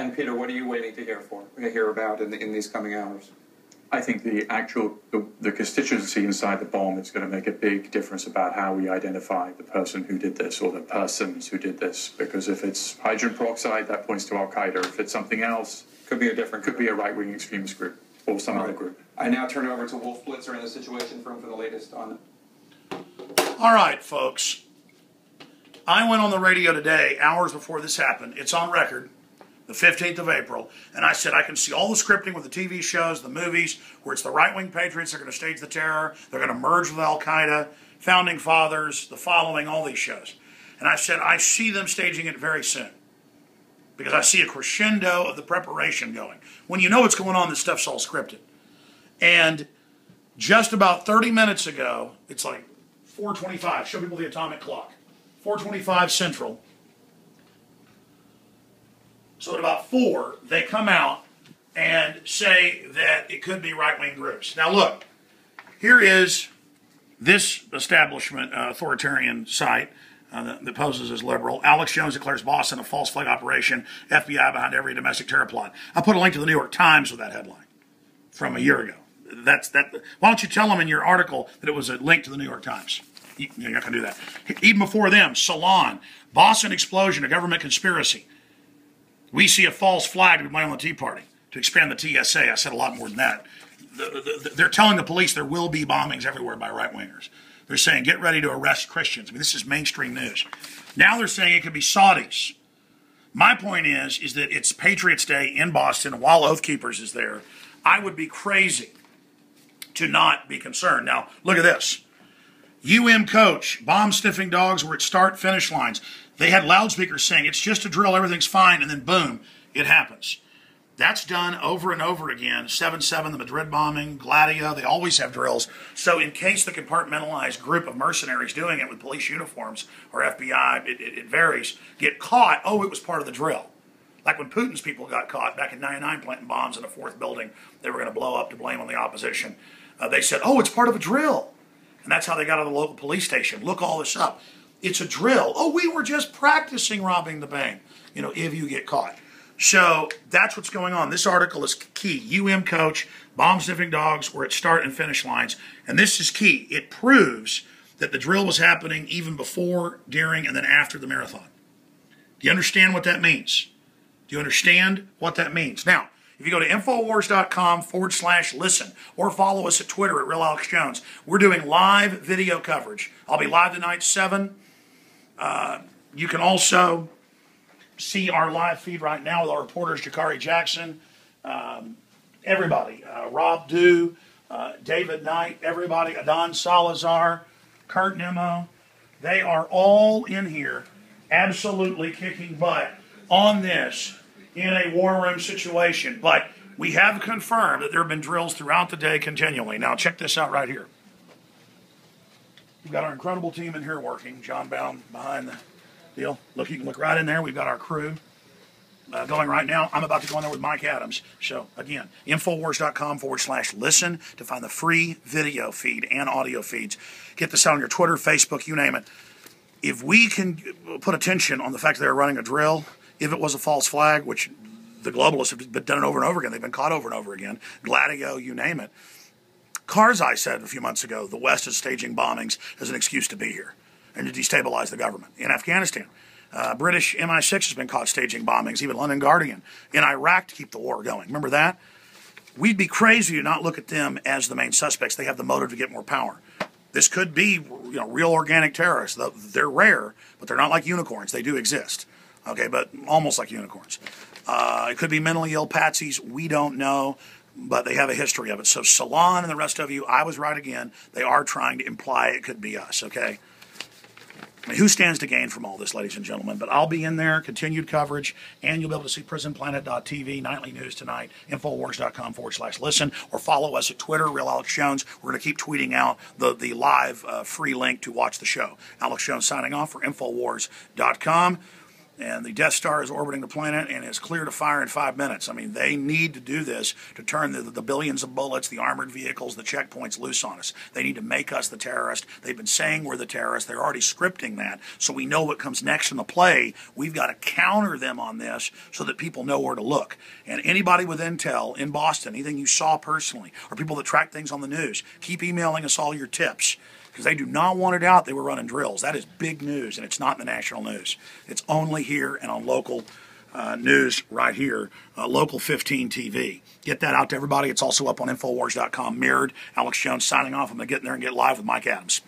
And Peter, what are you waiting to hear about in these coming hours? I think the constituency inside the bomb is going to make a big difference about how we identify the person who did this or the persons who did this. Because if it's hydrogen peroxide, that points to Al-Qaeda. If it's something else, could be a right-wing extremist group or some other group. I now turn over to Wolf Blitzer in the Situation Room for the latest on. All right, folks. I went on the radio today, hours before this happened. It's on record. The 15th of April, and I said I can see all the scripting with the TV shows, the movies, where it's the right-wing patriots that are going to stage the terror, they're going to merge with Al-Qaeda, Founding Fathers, The Following, all these shows. And I said I see them staging it very soon, because I see a crescendo of the preparation going. When you know what's going on, this stuff's all scripted. And just about 30 minutes ago, it's like 4:25, show people the atomic clock, 4:25 Central. So at about 4, they come out and say that it could be right-wing groups. Now look, here is this establishment, authoritarian site that poses as liberal. Alex Jones declares Boston a false flag operation, FBI behind every domestic terror plot. I put a link to the New York Times with that headline from a year ago. Why don't you tell them in your article that it was a link to the New York Times? You're not going to do that. Even before them, Salon, Boston explosion, a government conspiracy. We see a false flag to be on the Tea Party to expand the TSA. I said a lot more than that. They're telling the police there will be bombings everywhere by right-wingers. They're saying, get ready to arrest Christians. I mean, this is mainstream news. Now they're saying it could be Saudis. My point is that it's Patriots Day in Boston while Oath Keepers is there. I would be crazy to not be concerned. Now, look at this. coach, bomb-sniffing dogs were at start-finish lines. They had loudspeakers saying, it's just a drill, everything's fine, and then boom, it happens. That's done over and over again. 7/7, the Madrid bombing, Gladio, they always have drills. So in case the compartmentalized group of mercenaries doing it with police uniforms or FBI, it varies, get caught, oh, it was part of the drill. Like when Putin's people got caught back in '99 planting bombs in a 4th building they were going to blow up to blame on the opposition. They said, oh, it's part of a drill. And that's how they got out of the local police station. Look all this up. It's a drill. Oh, we were just practicing robbing the bank, if you get caught. So that's what's going on. This article is key. coach, bomb-sniffing dogs were at start and finish lines. And this is key. It proves that the drill was happening even before, during, and then after the marathon. Do you understand what that means? Do you understand what that means? Now, if you go to Infowars.com/listen or follow us at Twitter at Real Alex Jones, we're doing live video coverage. I'll be live tonight, 7. You can also see our live feed right now with our reporters, Jakari Jackson, everybody, Rob Dew, David Knight, everybody, Adon Salazar, Kurt Nemo. They are all in here absolutely kicking butt on this in a war room situation. But we have confirmed that there have been drills throughout the day continually. Now check this out right here. We've got our incredible team in here working. John Baum behind the deal. Look, you can look right in there. We've got our crew going right now. I'm about to go in there with Mike Adams. So again, Infowars.com/listen to find the free video feed and audio feeds. Get this out on your Twitter, Facebook, you name it. If we can put attention on the fact that they're running a drill, if it was a false flag, which the globalists have done it over and over again, they've been caught over and over again, Gladio, you name it. Karzai said a few months ago, the West is staging bombings as an excuse to be here and to destabilize the government. In Afghanistan, British MI6 has been caught staging bombings, even London Guardian. In Iraq to keep the war going. Remember that? We'd be crazy to not look at them as the main suspects. They have the motive to get more power. This could be, real organic terrorists. They're rare, but they're not like unicorns. They do exist. Okay, but almost like unicorns. It could be mentally ill patsies. We don't know, but they have a history of it. So Salon and the rest of you, I was right again. They are trying to imply it could be us, okay? I mean, who stands to gain from all this, ladies and gentlemen? But I'll be in there, continued coverage, and you'll be able to see prisonplanet.tv, nightly news tonight, Infowars.com/listen, or follow us at Twitter, Real Alex Jones. We're going to keep tweeting out the live free link to watch the show. Alex Jones signing off for Infowars.com. and the Death Star is orbiting the planet and is clear to fire in 5 minutes. I mean, they need to do this to turn the billions of bullets, the armored vehicles, the checkpoints loose on us. They need to make us the terrorist. They've been saying we're the terrorists. They're already scripting that, so we know what comes next in the play. We've got to counter them on this so that people know where to look. And anybody with intel in Boston, anything you saw personally, or people that track things on the news, keep emailing us all your tips, because they do not want it out they were running drills. That is big news, and it's not in the national news. It's only here and on local news right here, Local 15 TV. Get that out to everybody. It's also up on Infowars.com, mirrored. Alex Jones signing off. I'm going to get in there and get live with Mike Adams.